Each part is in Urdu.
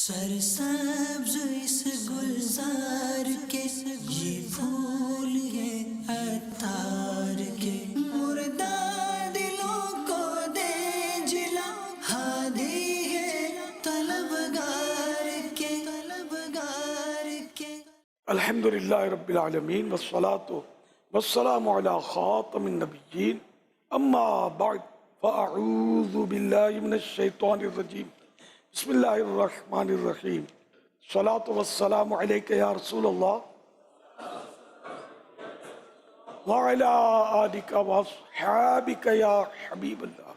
سرسبز اس گلزار کے یہ پھول ہیں عطار کے، مردہ دلوں کو دے جلا، ہادی ہے طلبگار کے، طلبگار کے۔ الحمدللہ رب العالمین والصلاة والسلام علی خاتم النبیین، اما بعد فاعوذ باللہ من الشیطان الرجیم، بسم اللہ الرحمن الرحیم۔ صلاۃ والسلام علیک یا رسول اللہ وعلی آلک واصحابک یا حبیب اللہ۔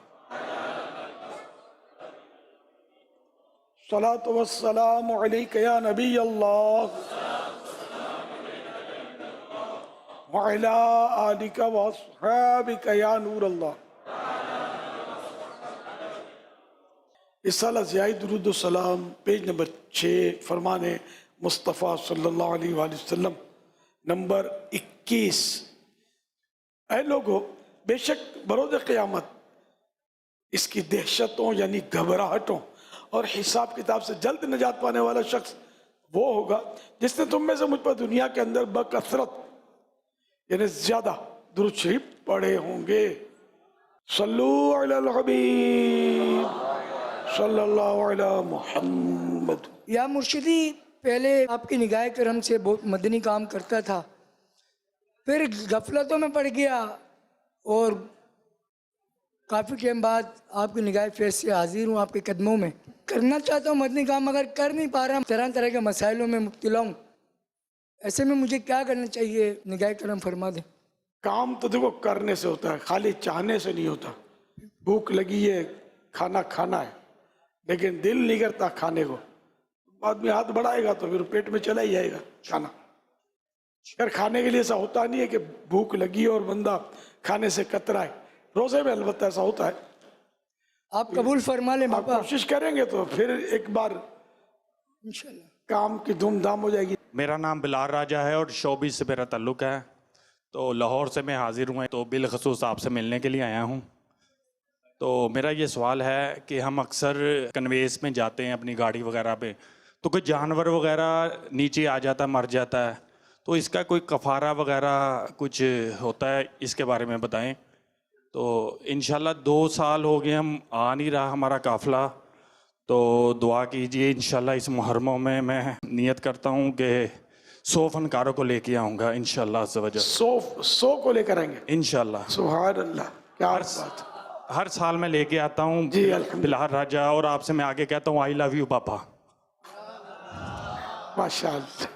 صلاۃ والسلام علیک یا نبی اللہ وعلی آلک واصحابک یا نور اللہ۔ اس سالہ ضیائی درود و سلام پیج نمبر 6 فرمان مصطفیٰ صلی اللہ علیہ وآلہ وسلم نمبر 21۔ اے لوگو، بے شک بروز قیامت اس کی دہشتوں یعنی گھبراہٹوں اور حساب کتاب سے جلد نجات پانے والا شخص وہ ہوگا جس نے تم میں سے مجھ پر دنیا کے اندر بکثرت یعنی زیادہ درود شریف پڑھے ہوں گے۔ صلو علی الحبیب صلی اللہ علی محمد۔ یا مرشدی، پہلے آپ کی نگاہ کرم سے بہت مدنی کام کرتا تھا، پھر غفلتوں میں پڑ گیا اور کافی ٹائم بعد آپ کی نگاہ فیض سے حاضر ہوں آپ کے قدموں میں۔ کرنا چاہتا ہوں مدنی کام، مگر کر نہیں پا رہا، طرح طرح کے مسائلوں میں مبتلا ہوں۔ ایسے میں مجھے کیا کرنا چاہیے؟ نگاہ کرم فرما دیں۔ کام تو دیکھو کرنے سے ہوتا ہے، خالی چاہنے سے نہیں ہوتا۔ بھوک لگی ہے، کھانا کھانا ہے، لیکن دل نہیں کرتا کھانے کو، آدمی ہاتھ بڑھائے گا تو پھر پیٹ میں چلا ہی جائے گا کھانا۔ اگر کھانے کے لیے ایسا ہوتا نہیں ہے کہ بھوک لگی اور بندہ کھانے سے کترائے، روزے میں البتہ ایسا ہوتا ہے۔ آپ قبول فرما لیں آپ باپا، کوشش کریں گے تو پھر ایک بار انشاءاللہ کام کی دھوم دھام ہو جائے گی۔ میرا نام بلال راجہ ہے اور شوبی سے میرا تعلق ہے، تو لاہور سے میں حاضر ہوں، تو بالخصوص آپ سے ملنے کے لیے آیا ہوں۔ تو میرا یہ سوال ہے کہ ہم اکثر کنویز میں جاتے ہیں اپنی گاڑی وغیرہ پہ، تو کوئی جانور وغیرہ نیچے آ جاتا ہے، مر جاتا ہے، تو اس کا کوئی کفارہ وغیرہ کچھ ہوتا ہے؟ اس کے بارے میں بتائیں۔ تو انشاءاللہ 2 سال ہو گئے ہم آ نہیں رہا ہمارا قافلہ، تو دعا کیجئے۔ انشاءاللہ اس محرموں میں نیت کرتا ہوں کہ 100 فنکاروں کو لے کے آؤں گا انشاءاللہ عز و جل۔ 100 کو لے کر آئیں گے انشاءاللہ سبحان اللہ، کیا بات۔ ہر سال میں لے کے آتا ہوں جی الحمدللہ، بلال راجہ، اور آپ سے میں آگے کہتا ہوں آئی لو یو پاپا۔ ماشاءاللہ۔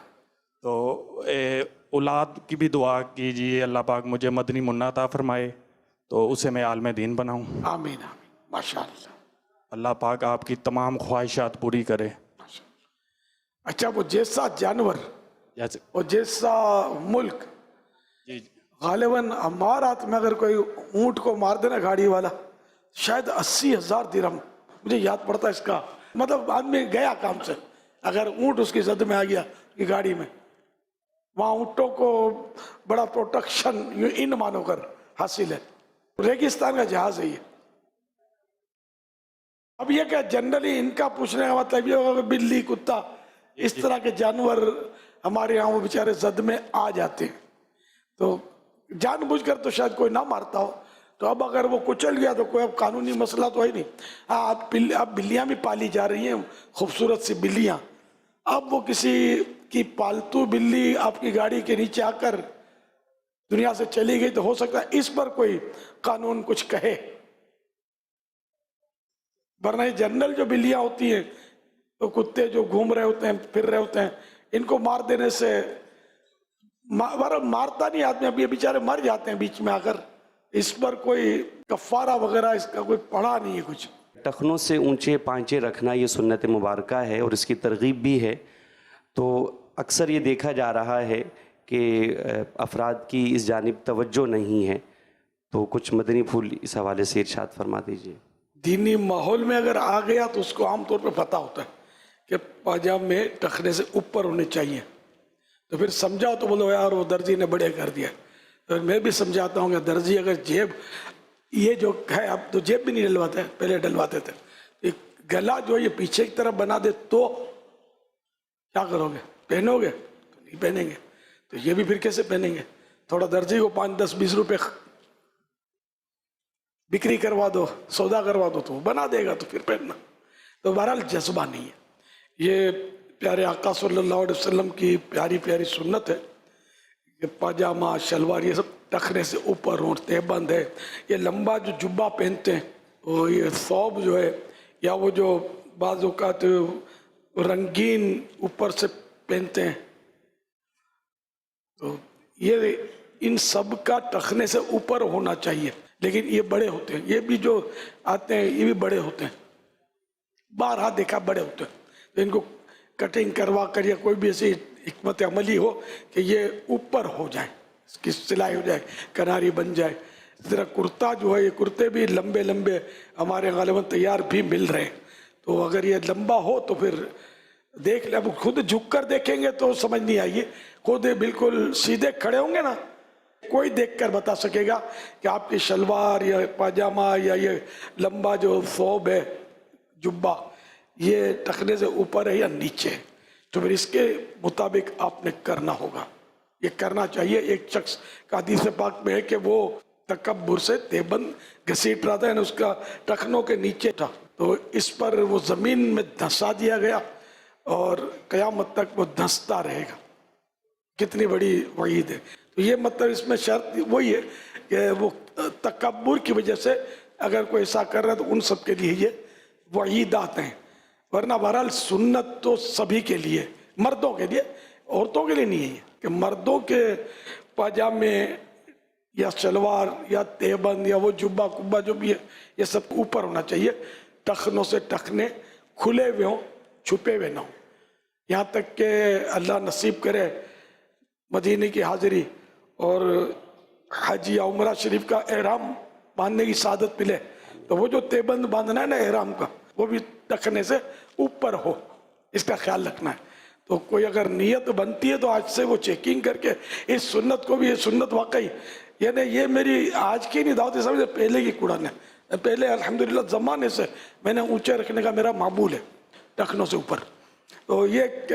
تو اولاد کی بھی دعا کیجئے، اللہ پاک مجھے مدنی منہ عطا فرمائے تو اسے میں عالم دین بناؤں۔ آمین آمین، ماشاءاللہ۔ اللہ پاک آپ کی تمام خواہشات پوری کرے۔ اچھا، وہ جیسا جانور جیسے اور جیسا ملک، جی غالباً ہمارے ہاتھ میں اگر کوئی اونٹ کو مار دینا گاڑی والا، شاید 80,000 درہم، مجھے یاد پڑتا ہے اس کا، مطلب آدمی گیا کام سے اگر اونٹ اس کی زد میں آ گیا کہ گاڑی میں، وہاں اونٹوں کو بڑا پروٹیکشن ان مانو کر حاصل ہے، ریگستان کا جہاز ہے یہ۔ اب یہ کہ جنرلی ان کا پوچھنے کا مطلب یہ ہوگا کہ بلی، کتا، اس طرح کے جانور ہمارے یہاں وہ بیچارے زد میں آ جاتے ہیں، تو جان بوجھ کر تو شاید کوئی نہ مارتا ہو، تو اب اگر وہ کچل گیا تو کوئی اب قانونی مسئلہ تو ہے نہیں۔ اب بلیاں بھی پالی جا رہی ہیں، خوبصورت سی بلیاں، اب وہ کسی کی پالتو بلی آپ کی گاڑی کے نیچے آ کر دنیا سے چلی گئی تو ہو سکتا ہے اس پر کوئی قانون کچھ کہے، ورنہ جنرل جو بلیاں ہوتی ہیں، تو کتے جو گھوم رہے ہوتے ہیں، پھر رہے ہوتے ہیں، ان کو مار دینے سے مارتا نہیں آدمی، اب یہ بیچارے مر جاتے ہیں بیچ میں آ کر، اس پر کوئی کفارہ وغیرہ اس کا کوئی پڑا نہیں ہے کچھ۔ ٹخنوں سے اونچے پانچے رکھنا یہ سنت مبارکہ ہے اور اس کی ترغیب بھی ہے، تو اکثر یہ دیکھا جا رہا ہے کہ افراد کی اس جانب توجہ نہیں ہے، تو کچھ مدنی پھول اس حوالے سے ارشاد فرما دیجئے۔ دینی ماحول میں اگر آ گیا تو اس کو عام طور پہ پتہ ہوتا ہے کہ پاجامے ٹخنے سے اوپر ہونے چاہیے، تو پھر سمجھاؤ تو بولو یار وہ درزی نے بڑے کر دیا، تو میں بھی سمجھاتا ہوں کہ درزی اگر جیب یہ جو ہے، اب تو جیب بھی نہیں ڈلواتے، پہلے ڈلواتے تھے، گلا جو یہ پیچھے کی طرف بنا دے تو کیا کرو گے؟ پہنو گے؟ تو نہیں پہنیں گے. تو یہ بھی پھر کیسے پہنیں گے؟ تھوڑا درزی کو 5 10 20 روپے بکری کروا دو، سودا کروا دو، تو وہ بنا دے گا، تو پھر پہننا. تو بہرحال جذبہ نہیں ہے. یہ پیارے آقا صلی اللہ علیہ وسلم کی پیاری پیاری سنت ہے کہ پاجامہ شلوار یہ سب ٹخنے سے اوپر ہوں، تہبند ہے. یہ لمبا جو جبہ پہنتے ہیں، وہ یہ ثوب جو ہے، یا وہ جو بعض اوقات رنگین اوپر سے پہنتے ہیں، تو یہ ان سب کا ٹخنے سے اوپر ہونا چاہیے. لیکن یہ بڑے ہوتے ہیں، یہ بھی جو آتے ہیں یہ بھی بڑے ہوتے ہیں، بارہا دیکھا بڑے ہوتے ہیں. تو ان کو کٹنگ کروا کر یا کوئی بھی ایسی حکمت عملی ہو کہ یہ اوپر ہو جائے، اس کی سلائی ہو جائے، کناری بن جائے. اس طرح کرتا جو ہے، یہ کرتے بھی لمبے لمبے ہمارے غالباً تیار بھی مل رہے ہیں. تو اگر یہ لمبا ہو تو پھر دیکھ لیں. اب خود جھک کر دیکھیں گے تو سمجھ نہیں آئیے، خود بالکل سیدھے کھڑے ہوں گے نا، کوئی دیکھ کر بتا سکے گا کہ آپ کی شلوار یا پاجامہ یا یہ لمبا جو ثوب ہے، جبہ، یہ ٹخنے سے اوپر ہے یا نیچے ہے. تو پھر اس کے مطابق آپ نے کرنا ہوگا. یہ کرنا چاہیے. ایک شخص کا حدیث پاک میں ہے کہ وہ تکبر سے تہبند گھسیٹ رہا تھا، یعنی اس کا ٹخنوں کے نیچے تھا، تو اس پر وہ زمین میں دھنسا دیا گیا اور قیامت تک وہ دھنستا رہے گا. کتنی بڑی وعید ہے. تو یہ مطلب اس میں شرط وہی ہے کہ وہ تکبر کی وجہ سے اگر کوئی ایسا کر رہا ہے تو ان سب کے لیے یہ وعیدات ہیں. ورنہ بہرحال سنت تو سبھی کے لیے، مردوں کے لیے، عورتوں کے لیے نہیں ہے کہ مردوں کے پاجامے یا شلوار یا تہبند یا وہ جبہ کبہ جو بھی ہے یہ سب اوپر ہونا چاہیے. ٹخنوں سے ٹخنے کھلے ہوئے ہوں، چھپے ہوئے نہ ہوں. یہاں تک کہ اللہ نصیب کرے مدینے کی حاضری اور حج یا عمرہ شریف کا احرام باندھنے کی سعادت ملے تو وہ جو تہبند باندھنا ہے نا احرام کا، وہ بھی ٹخنے سے اوپر ہو، اس کا خیال رکھنا ہے. تو کوئی اگر نیت بنتی ہے تو آج سے وہ چیکنگ کر کے اس سنت کو بھی، یہ سنت واقعی یعنی یہ میری آج کی نہیں دعوت سمجھے، پہلے کی قرآن ہے. پہلے الحمدللہ زمانے سے میں نے اونچے رکھنے کا میرا معمول ہے، ٹخنوں سے اوپر. تو یہ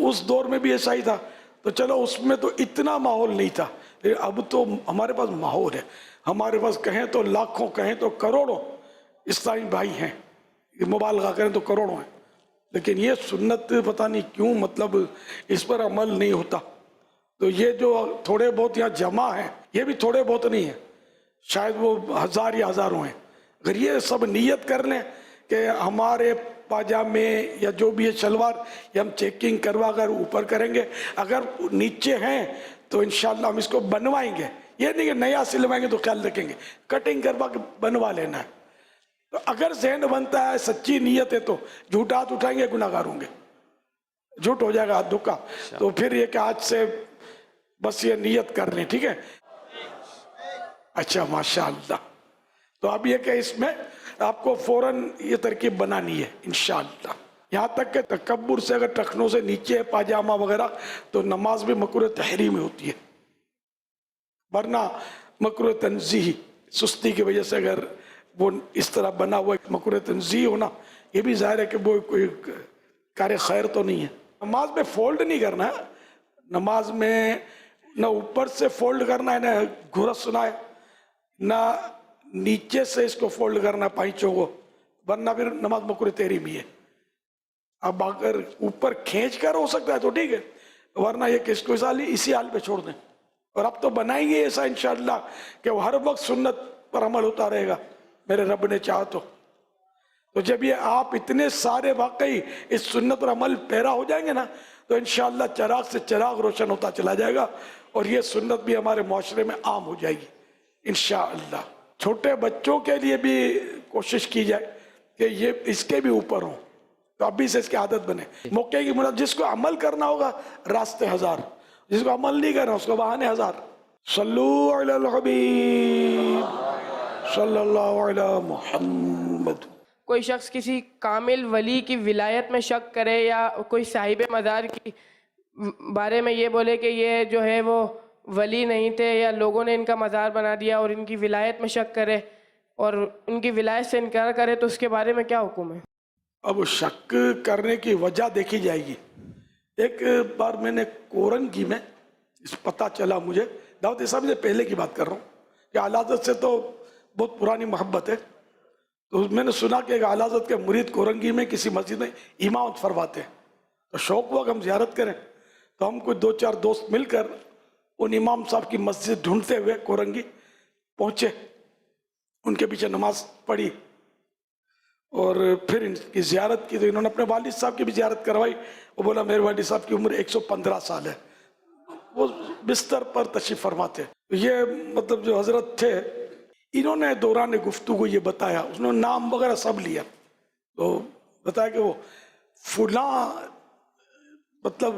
اس دور میں بھی ایسا ہی تھا. تو چلو اس میں تو اتنا ماحول نہیں تھا، لیکن اب تو ہمارے پاس ماحول ہے. ہمارے پاس کہیں تو لاکھوں، کہیں تو کروڑوں اسلامی بھائی ہیں، مبالغہ کریں تو کروڑوں ہیں. لیکن یہ سنت پتہ نہیں کیوں مطلب اس پر عمل نہیں ہوتا. تو یہ جو تھوڑے بہت یہاں جمع ہیں، یہ بھی تھوڑے بہت نہیں ہیں، شاید وہ ہزار یا ہزاروں ہیں. اگر یہ سب نیت کر لیں کہ ہمارے پاجامے یا جو بھی ہے شلوار یہ ہم چیکنگ کروا کر اوپر کریں گے، اگر نیچے ہیں تو انشاءاللہ ہم اس کو بنوائیں گے. یہ نہیں کہ نیا سلوائیں گے تو خیال رکھیں گے، کٹنگ کروا کے بنوا لینا ہے. تو اگر ذہن بنتا ہے، سچی نیت ہے، تو جھوٹ ہاتھ اٹھائیں گے گناہ گار ہوں گے، جھوٹ ہو جائے گا ہاتھ دھکا. تو پھر یہ کہ آج سے بس یہ نیت کر لیں، ٹھیک ہے. اچھا ماشاءاللہ. تو اب یہ کہ اس میں آپ کو فوراً یہ ترکیب بنانی ہے انشاءاللہ. یہاں تک کہ تکبر سے اگر ٹخنوں سے نیچے پاجامہ وغیرہ تو نماز بھی مکروہ تحریمی ہوتی ہے، ورنہ مکروہ تنزیہی، سستی کی وجہ سے اگر وہ اس طرح بنا ہوا ہے. مکروہ تنزیہی ہونا یہ بھی ظاہر ہے کہ وہ کوئی کار خیر تو نہیں ہے. نماز میں فولڈ نہیں کرنا ہے، نماز میں نہ اوپر سے فولڈ کرنا ہے، نہ گھرسنا ہے، نہ نیچے سے اس کو فولڈ کرنا پائچوں کو، ورنہ پھر نماز مکروہ تحریمی ہے. اب اگر اوپر کھینچ کر ہو سکتا ہے تو ٹھیک ہے، ورنہ یہ کہ اس کو اسی حال پہ چھوڑ دیں. اور اب تو بنائیں گے ایسا انشاءاللہ کہ وہ ہر وقت سنت پر عمل ہوتا رہے گا میرے رب نے چاہا تو. تو جب یہ آپ اتنے سارے واقعی اس سنت پر عمل پیرا ہو جائیں گے نا تو انشاءاللہ چراغ سے چراغ روشن ہوتا چلا جائے گا اور یہ سنت بھی ہمارے معاشرے میں عام ہو جائے گی انشاءاللہ. چھوٹے بچوں کے لیے بھی کوشش کی جائے کہ یہ اس کے بھی اوپر ہوں، تو ابھی سے اس کی عادت بنے. موقع کی مناسبت جس کو عمل کرنا ہوگا راستے ہزار، جس کو عمل نہیں کرنا اس کو بہانے ہزار. صلو علی الحبیب صلی اللہ علی محمد. کوئی شخص کسی کامل ولی کی ولایت میں شک کرے یا کوئی صاحب مزار کی بارے میں یہ بولے کہ یہ جو ہے وہ ولی نہیں تھے یا لوگوں نے ان کا مزار بنا دیا، اور ان کی ولایت میں شک کرے اور ان کی ولایت سے انکار کرے، تو اس کے بارے میں کیا حکم ہے؟ اب شک کرنے کی وجہ دیکھی جائے گی ایک بار میں نے کورنگی میں پتہ چلا مجھے، دعوت اسلامی سے پہلے کی بات کر رہا ہوں کہ اعلیٰ حضرت سے تو بہت پرانی محبت ہے، تو میں نے سنا کہ اعلیٰ حضرت کے مرید کورنگی میں کسی مسجد میں امامت فرماتے ہیں، تو شوق ہوا کہ ہم زیارت کریں، تو ہم کوئی 2-4 دوست مل کر ان امام صاحب کی مسجد ڈھونڈتے ہوئے کورنگی پہنچے، ان کے پیچھے نماز پڑھی اور پھر ان کی زیارت کی، تو انہوں نے اپنے والد صاحب کی بھی زیارت کروائی۔ وہ بولا میرے والد صاحب کی عمر 115 سال ہے، وہ بستر پر تشریف فرماتے۔ یہ مطلب جو حضرت تھے، انہوں نے دوران گفتگو یہ بتایا، اس نے نام وغیرہ سب لیا، تو بتایا کہ وہ فلاں مطلب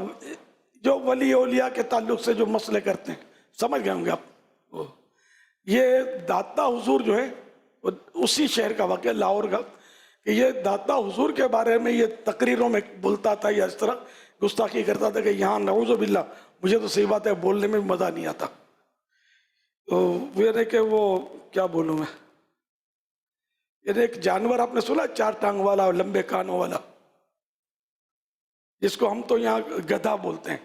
جو ولی اولیاء کے تعلق سے جو مسئلے کرتے ہیں، سمجھ گئے ہوں گے آپ، یہ داتا حضور جو ہے اسی شہر کا واقعہ، لاہور کا، کہ یہ داتا حضور کے بارے میں یہ تقریروں میں بولتا تھا یا اس طرح گستاخی کرتا تھا کہ یہاں نعوذ باللہ، مجھے تو صحیح بات ہے بولنے میں بھی مزہ نہیں آتا، تو وہ کہ وہ کیا بولوں میں، یہ ایک جانور آپ نے سنا 4 ٹانگ والا اور لمبے کانوں والا، جس کو ہم تو یہاں گدھا بولتے ہیں،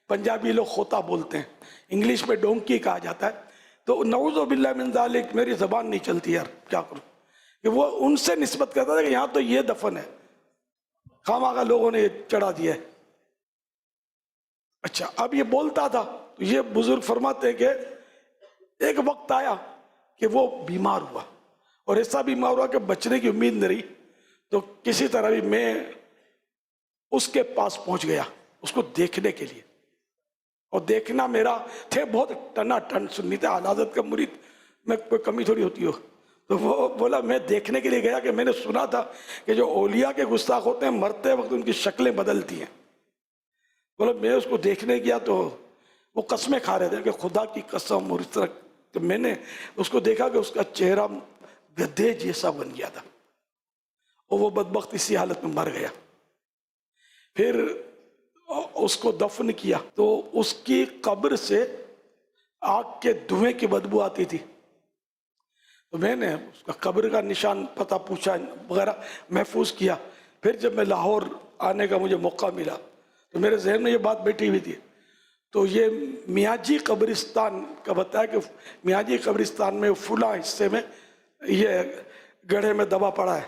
پنجابی لوگ خوتا بولتے ہیں، انگلش میں ڈونکی کہا جاتا ہے، تو نعوذ باللہ من ذالک، میری زبان نہیں چلتی یار کیا کروں، کہ وہ ان سے نسبت کرتا تھا کہ یہاں تو یہ دفن ہے، خامخواہ لوگوں نے یہ چڑھا دیا ہے۔ اچھا، اب یہ بولتا تھا، تو یہ بزرگ فرماتے ہیں کہ ایک وقت آیا کہ وہ بیمار ہوا، اور ایسا بیمار ہوا کہ بچنے کی امید نہیں رہی، تو کسی طرح بھی میں اس کے پاس پہنچ گیا اس کو دیکھنے کے لیے، اور دیکھنا میرا تھے بہت ٹنا ٹن سنی تھے، اعلیٰ حضرت کا مرید میں کوئی کمی تھوڑی ہوتی ہو، تو وہ بولا میں دیکھنے کے لیے گیا کہ میں نے سنا تھا کہ جو اولیاء کے گستاخ ہوتے ہیں مرتے وقت ان کی شکلیں بدلتی ہیں، بولا میں اس کو دیکھنے گیا تو وہ قسمیں کھا رہے تھے کہ خدا کی قسم، اور اس طرح، تو میں نے اس کو دیکھا کہ اس کا چہرہ گدھے جیسا بن گیا تھا، اور وہ بدبخت اسی حالت میں مر گیا۔ پھر اس کو دفن کیا تو اس کی قبر سے آگ کے دھوئیں کی بدبو آتی تھی، تو میں نے اس کا قبر کا نشان پتہ پوچھا وغیرہ محفوظ کیا۔ پھر جب میں لاہور آنے کا مجھے موقع ملا تو میرے ذہن میں یہ بات بیٹھی ہوئی تھی، تو یہ میاں جی قبرستان کا بتایا کہ میاں جی قبرستان میں فلاں حصے میں یہ گڑھے میں دبا پڑا ہے،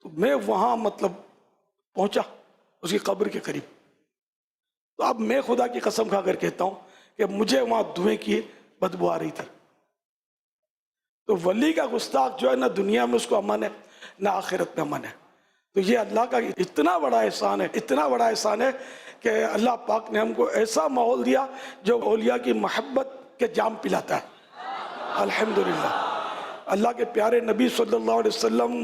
تو میں وہاں مطلب پہنچا اس کی قبر کے قریب، تو اب میں خدا کی قسم کھا کر کہتا ہوں کہ مجھے وہاں دھوئیں کی بدبو آ رہی تھی۔ تو ولی کا گستاخ جو ہے نہ دنیا میں اس کو امن ہے نہ آخرت میں امن ہے، تو یہ اللہ کا اتنا بڑا احسان ہے، اتنا بڑا احسان ہے کہ اللہ پاک نے ہم کو ایسا ماحول دیا جو اولیاء کی محبت کے جام پلاتا ہے، الحمدللہ۔ اللہ کے پیارے نبی صلی اللہ علیہ وسلم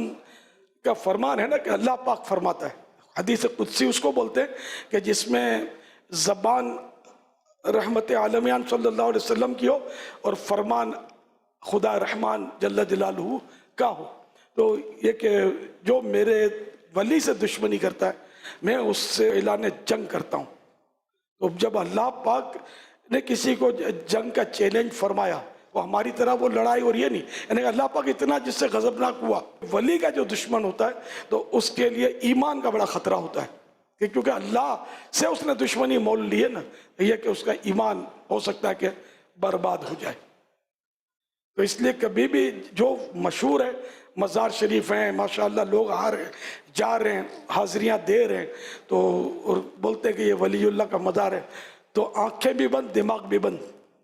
کا فرمان ہے نا کہ اللہ پاک فرماتا ہے، حدیث قدسی اس کو بولتے ہیں کہ جس میں زبان رحمت عالمیان صلی اللہ علیہ وسلم کی ہو اور فرمان خدا رحمان جل جلالہ کا ہو، تو یہ کہ جو میرے ولی سے دشمنی کرتا ہے میں اس سے اعلان جنگ کرتا ہوں۔ تو جب اللہ پاک نے کسی کو جنگ کا چیلنج فرمایا، وہ ہماری طرح وہ لڑائی اور یہ نہیں، یعنی اللہ پاک اتنا جس سے غضبناک ہوا، ولی کا جو دشمن ہوتا ہے تو اس کے لیے ایمان کا بڑا خطرہ ہوتا ہے، کیونکہ اللہ سے اس نے دشمنی مول لی ہے نا، یہ کہ اس کا ایمان ہو سکتا ہے کہ برباد ہو جائے۔ تو اس لیے کبھی بھی جو مشہور ہے مزار شریف ہیں، ماشاءاللہ لوگ آ رہے ہیں جا رہے ہیں حاضریاں دے رہے ہیں، تو اور بولتے ہیں کہ یہ ولی اللہ کا مزار ہے، تو آنکھیں بھی بند دماغ بھی بند،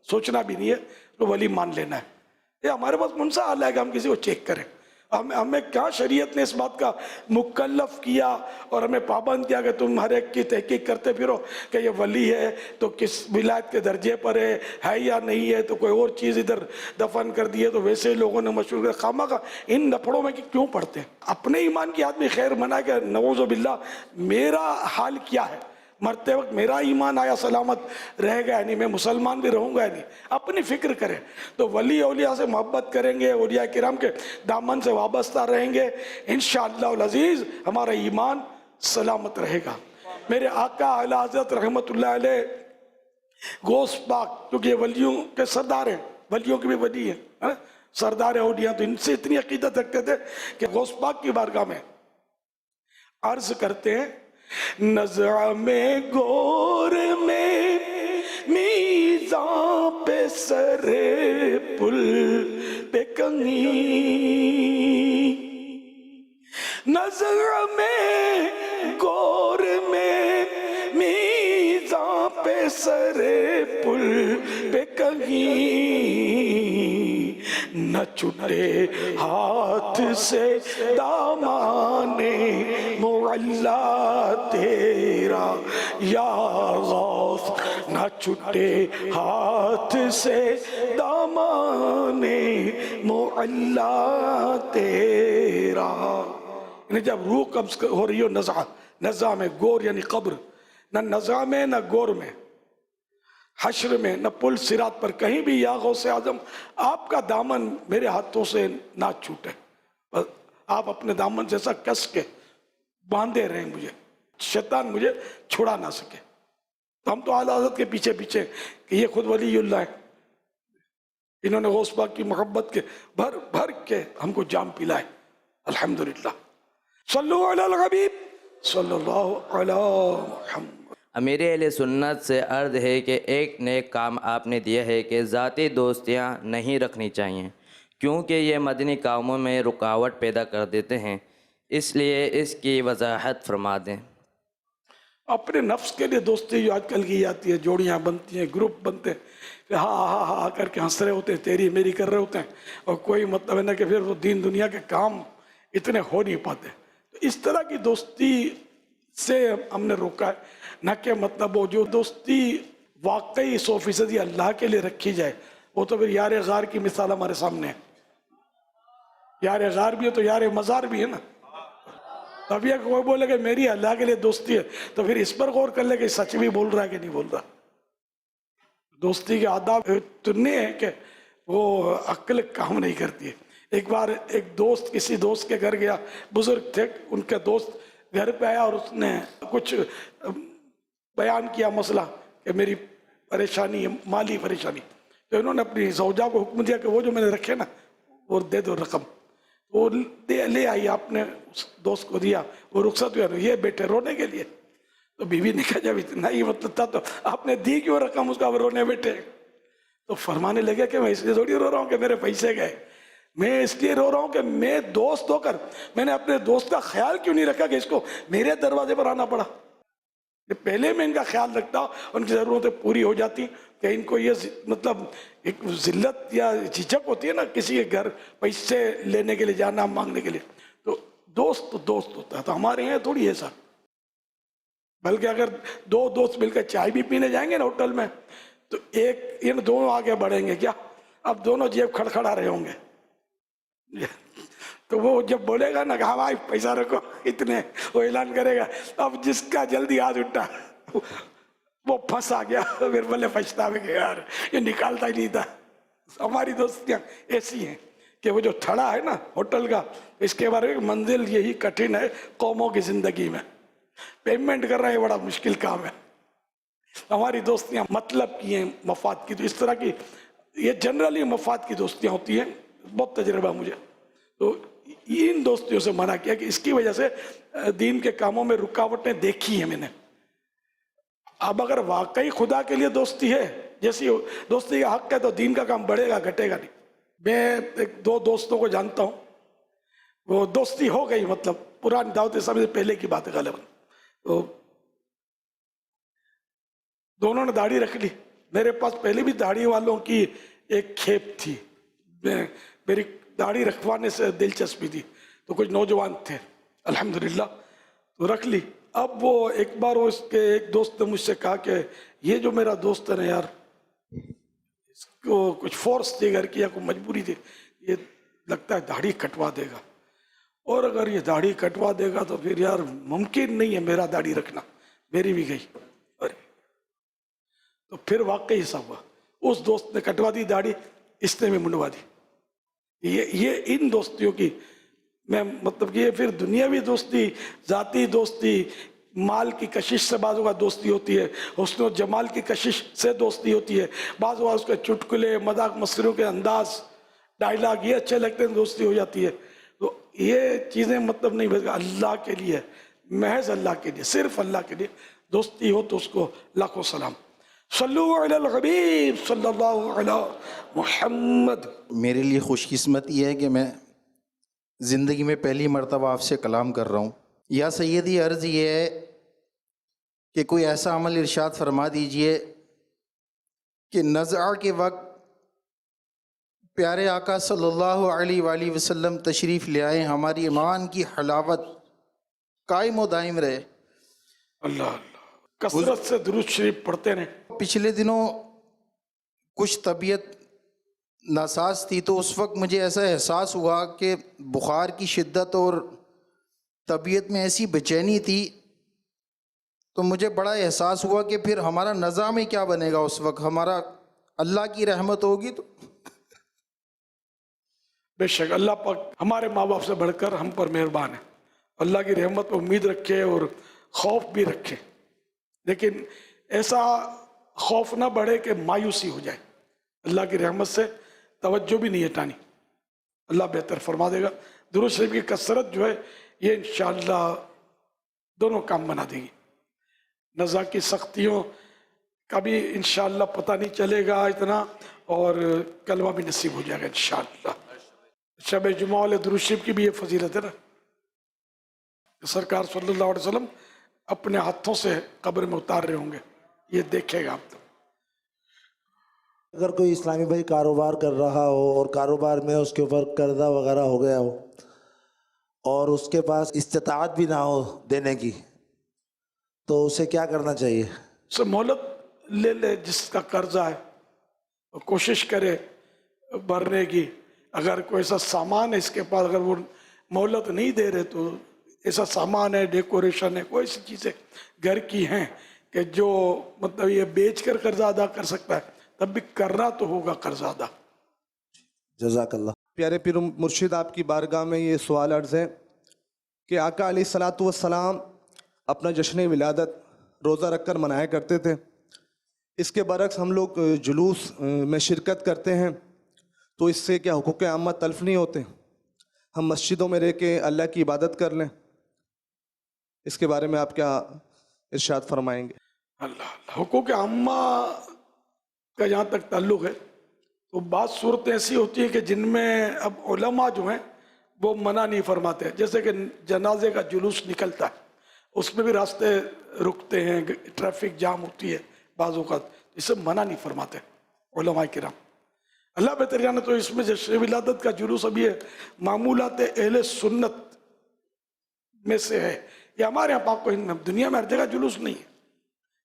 سوچنا بھی نہیں ہے تو ولی مان لینا ہے۔ یہ ہمارے پاس کون سا حال ہے کہ ہم کسی کو چیک کریں؟ ہمیں کیا شریعت نے اس بات کا مکلف کیا اور ہمیں پابند کیا کہ تم ہر ایک کی تحقیق کرتے پھرو کہ یہ ولی ہے تو کس ولایت کے درجے پر ہے یا نہیں ہے، تو کوئی اور چیز ادھر دفن کر دی ہے تو ویسے لوگوں نے مشہور کر خامخواہ ان لفڑوں میں کیوں پڑھتے ہیں؟ اپنے ایمان کی آدمی خیر منا کہ نعوذ باللہ میرا حال کیا ہے، مرتے وقت میرا ایمان آیا سلامت رہ گیا نہیں، میں مسلمان بھی رہوں گا نہیں، اپنی فکر کریں۔ تو ولی اولیاء سے محبت کریں گے، اولیاء کرام کے دامن سے وابستہ رہیں گے، انشاءاللہ العزیز ہمارا ایمان سلامت رہے گا۔ میرے آقا اعلیٰ حضرت رحمت اللہ علیہ غوث پاک، کیونکہ یہ ولیوں کے سردار ہیں، ولیوں کے بھی ولی ہیں، سردار اولیاء، تو ان سے اتنی عقیدت رکھتے تھے کہ غوث پاک کی بارگاہ میں عرض کرتے ہیں نزع میں گور میں میزاں پہ سرے پل پہ کنگھی، نزع میں گور میں میزاں پہ سرے پل پہ کہیں، نہ چھٹے ہاتھ سے دامان معلا تیرا یا غوث، نہ چھٹے ہاتھ سے دامان معلا تیرا۔ یعنی جب روح قبض ہو رہی ہو نزع میں، گور یعنی قبر، نہ نزع میں نہ گور میں، حشر میں نہ پل صراط پر، کہیں بھی یا غوث اعظم آپ کا دامن میرے ہاتھوں سے نہ چھوٹے، آپ اپنے دامن جیسا کس کے باندھے رہیں مجھے، شیطان مجھے چھڑا نہ سکے۔ تو ہم تو اعلیٰ حضرت کے پیچھے پیچھے کہ یہ خود ولی اللہ ہے، انہوں نے غوث پاک کی محبت کے بھر بھر کے ہم کو جام پلائے، الحمدللہ۔ صلو علی الحبیب صلی اللہ علی محمد۔ امیر اہل سنت سے عرض ہے کہ ایک نیک کام آپ نے دیا ہے کہ ذاتی دوستیاں نہیں رکھنی چاہیے، کیونکہ یہ مدنی کاموں میں رکاوٹ پیدا کر دیتے ہیں، اس لیے اس کی وضاحت فرما دیں۔ اپنے نفس کے لیے دوستی جو آج کل کی جاتی ہے، جوڑیاں بنتی ہیں، گروپ بنتے ہیں، کہ ہاں ہاں ہاں کر کے ہنس رہے ہوتے ہیں، تیری میری کر رہے ہوتے ہیں، اور کوئی مطلب ہے نا کہ پھر وہ دین دنیا کے کام اتنے ہو نہیں پاتے۔ تو اس طرح کی دوستی سے ہم نے روکا ہے، نہ کہ مطلب وہ جو دوستی واقعی 100% اللہ کے لیے رکھی جائے، وہ تو پھر یار غار کی مثال ہمارے سامنے ہے۔ یار غار بھی ہے تو یار مزار بھی ہے نا۔ اب یہ کوئی بولے کہ میری اللہ کے لیے دوستی ہے تو پھر اس پر غور کر لے کہ سچ بھی بول رہا ہے کہ نہیں بول رہا۔ دوستی کے آداب اتنے ہیں کہ وہ عقل کام نہیں کرتی ہے۔ ایک بار ایک دوست کسی دوست کے گھر گیا، بزرگ تھے، ان کے دوست گھر پہ آیا اور اس نے کچھ بیان کیا مسئلہ کہ میری پریشانی ہے، مالی پریشانی۔ تو انہوں نے اپنی زوجہ کو حکم دیا کہ وہ جو میں نے رکھے نا وہ دے دو رقم، وہ لے آئی، آپ نے اس دوست کو دیا، وہ رخصت ہوا، یہ بیٹے رونے کے لیے۔ تو بیوی نے کہا جب اتنا ہی مطلب تھا تو آپ نے دی کیوں رقم اس کا، وہ رونے بیٹھے؟ تو فرمانے لگے کہ میں اس لیے تھوڑی رو رہا ہوں کہ میرے پیسے گئے، میں اس لیے رو رہا ہوں کہ میں دوست ہو کر میں نے اپنے دوست کا خیال کیوں نہیں رکھا کہ اس کو میرے دروازے پر آنا پڑا۔ پہلے میں ان کا خیال رکھتا، ان کی ضرورتیں پوری ہو جاتی، کہ ان کو یہ مطلب ایک ذلت یا جھجک ہوتی ہے نا کسی کے گھر پیسے لینے کے لیے جانا، مانگنے کے لیے، تو دوست ہوتا ہے۔ تو ہمارے یہاں تھوڑی ایسا، بلکہ اگر دو دوست مل کر چائے بھی پینے جائیں گے نا ہوٹل میں تو ایک ان دونوں آگے بڑھیں گے، کیا اب دونوں جیب کھڑکھڑا رہے ہوں گے، تو وہ جب بولے گا نا کہ ہاں بھائی پیسہ رکھو اتنے، وہ اعلان کرے گا، اب جس کا جلدی ہاتھ اٹھا وہ پھنس آ گیا، پھر بولے پچھتاوے کہ یار یہ نکالتا ہی نہیں تھا۔ ہماری دوستیاں ایسی ہیں کہ وہ جو تھڑا ہے نا ہوٹل کا، اس کے بارے میں منزل یہی کٹھن ہے قوموں کی زندگی میں، پیمنٹ کر رہے ہیں بڑا مشکل کام ہے۔ ہماری دوستیاں مطلب کی ہیں، مفاد کی، تو اس طرح کی یہ جنرلی مفاد کی دوستیاں ہوتی ہیں، بہت تجربہ مجھے۔ تو ان دوستیوں سے منع کیا کہ اس کی وجہ سے دین کے کاموں میں رکاوٹیں دیکھی ہیں میں نے۔ اب اگر واقعی خدا کے لیے دوستی ہے، جیسی دوستی کا حق ہے، تو دین کا کام بڑھے گا گھٹے گا نہیں۔ میں ایک دو دوستوں کو جانتا ہوں، وہ دوستی ہو گئی، مطلب پرانی دعوت اسلامی سے پہلے کی بات ہے غالباً، تو دونوں نے داڑھی رکھ لی۔ میرے پاس پہلے بھی داڑھی والوں کی ایک کھیپ تھی، میری داڑھی رکھوانے سے دلچسپی تھی، تو کچھ نوجوان تھے الحمدللہ، تو رکھ لی۔ اب وہ ایک بار اس کے ایک دوست نے مجھ سے کہا کہ یہ جو میرا دوست ہے نا یار، اس کو کچھ فورس تھی گھر کی یا کوئی مجبوری تھی، یہ لگتا ہے داڑھی کٹوا دے گا، اور اگر یہ داڑھی کٹوا دے گا تو پھر یار ممکن نہیں ہے میرا داڑھی رکھنا، میری بھی گئی۔ تو پھر واقعی ایسا ہوا، اس دوست نے کٹوا دی داڑھی، اس نے بھی منڈوا دی۔ یہ ان دوستیوں کی میں مطلب کہ یہ پھر دنیاوی دوستی، ذاتی دوستی، مال کی کشش سے بعض اوقات دوستی ہوتی ہے، حسن و جمال کی کشش سے دوستی ہوتی ہے، بعض اوقات اس کے چٹکلے، مذاق مسخروں کے انداز، ڈائلاگ یہ اچھے لگتے ہیں، دوستی ہو جاتی ہے۔ تو یہ چیزیں مطلب نہیں، بلکہ اللہ کے لیے محض اللہ کے لیے, صرف اللہ کے لیے دوستی ہو تو اس کو لاکھوں سلام. صلو علی الحبیب صلی اللہ علی محمد. میرے لیے خوش قسمت یہ ہے کہ میں زندگی میں پہلی مرتبہ آپ سے کلام کر رہا ہوں. یا سیدی عرض یہ ہے کہ کوئی ایسا عمل ارشاد فرما دیجئے کہ نزع کے وقت پیارے آقا صلی اللہ علیہ وآلہ وسلم تشریف لے آئے, ہماری ایمان کی حلاوت قائم و دائم رہے. اللہ اللہ, کثرت سے درود شریف پڑھتے رہیں. پچھلے دنوں کچھ طبیعت ناساز تھی تو اس وقت مجھے ایسا احساس ہوا کہ بخار کی شدت اور طبیعت میں ایسی بے چینی تھی, تو مجھے بڑا احساس ہوا کہ پھر ہمارا نظام کیا بنے گا. اس وقت ہمارا اللہ کی رحمت ہوگی تو بے شک اللہ پاک ہمارے ماں باپ سے بڑھ کر ہم پر مہربان ہے. اللہ کی رحمت پر امید رکھے اور خوف بھی رکھے, لیکن ایسا خوف نہ بڑھے کہ مایوسی ہو جائے. اللہ کی رحمت سے توجہ بھی نہیں ہٹانی, اللہ بہتر فرما دے گا. درود شریف کی کثرت جو ہے یہ انشاءاللہ دونوں کام بنا دے گی. نزا کی سختیوں کا بھی انشاءاللہ پتہ نہیں چلے گا اتنا, اور کلمہ بھی نصیب ہو جائے گا انشاءاللہ. شب جمعہ والے درود شریف کی بھی یہ فضیلت ہے نا, سرکار صلی اللہ علیہ وسلم اپنے ہاتھوں سے قبر میں اتار رہے ہوں گے, یہ دیکھے گا آپ. تو اگر کوئی اسلامی بھائی کاروبار کر رہا ہو اور کاروبار میں اس کے اوپر قرضہ وغیرہ ہو گیا ہو اور اس کے پاس استطاعت بھی نہ ہو دینے کی, تو اسے کیا کرنا چاہیے؟ اسے مہلت لے لے, جس کا قرضہ ہے کوشش کرے بھرنے کی. اگر کوئی ایسا سامان ہے اس کے پاس, اگر وہ مہلت نہیں دے رہے تو ایسا سامان ہے, ڈیکوریشن ہے, کوئی ایسی چیزیں گھر کی ہیں کہ جو مطلب یہ بیچ کر قرضہ ادا کر سکتا ہے, تب بھی کرنا تو ہوگا قرضہ ادا. جزاک اللہ. پیارے پیر مرشد آپ کی بارگاہ میں یہ سوال عرض ہے کہ آقا علیہ الصلاۃ والسلام اپنا جشن ولادت روزہ رکھ کر منایا کرتے تھے. اس کے برعکس ہم لوگ جلوس میں شرکت کرتے ہیں, تو اس سے کیا حقوق عامہ تلف نہیں ہوتے؟ ہم مسجدوں میں رہ کے اللہ کی عبادت کر لیں, اس کے بارے میں آپ کیا ارشاد فرمائیں گے؟ اللہ حقوق عامہ کا جہاں تک تعلق ہے تو بعض صورتیں ایسی ہوتی ہیں کہ جن میں اب علماء جو ہیں وہ منع نہیں فرماتے. جیسے کہ جنازے کا جلوس نکلتا ہے, اس میں بھی راستے رکتے ہیں, ٹریفک جام ہوتی ہے بعض اوقات, اسے منع نہیں فرماتے علماء کرام. اللہ بہتر جانے. تو اس میں جشن ولادت کا جلوس اب یہ معمولات اہل سنت میں سے ہے. یہ ہمارے یہاں پاک دنیا میں ہر جگہ جلوس نہیں ہے,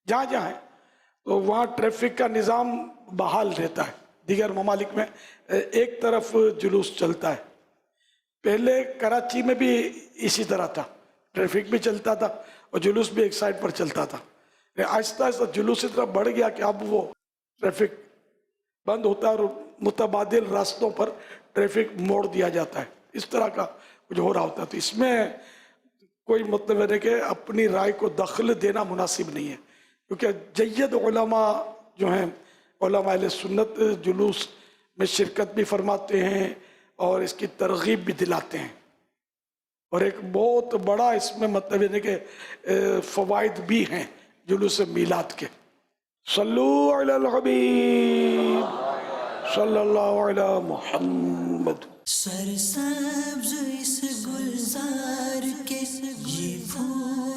جہاں جہاں ہے تو وہاں ٹریفک کا نظام بحال رہتا ہے. دیگر ممالک میں ایک طرف جلوس چلتا ہے. پہلے کراچی میں بھی اسی طرح تھا, ٹریفک بھی چلتا تھا اور جلوس بھی ایک سائڈ پر چلتا تھا. آہستہ آہستہ جلوس اس طرح بڑھ گیا کہ اب وہ ٹریفک بند ہوتا ہے اور متبادل راستوں پر ٹریفک موڑ دیا جاتا ہے. اس طرح کا کچھ ہو رہا ہوتا ہے. تو اس میں کوئی مطلب ہے کہ اپنی رائے کو دخل دینا مناسب نہیں ہے, کیونکہ جید علماء جو ہیں, علماء اہل سنت, جلوس میں شرکت بھی فرماتے ہیں اور اس کی ترغیب بھی دلاتے ہیں. اور ایک بہت بڑا اس میں مطلب ہے کہ فوائد بھی ہیں جلوس میلاد کے. صلو علی الحبیب صلی اللہ علی محمد. سرسبز اس گلزار کے یہ پھول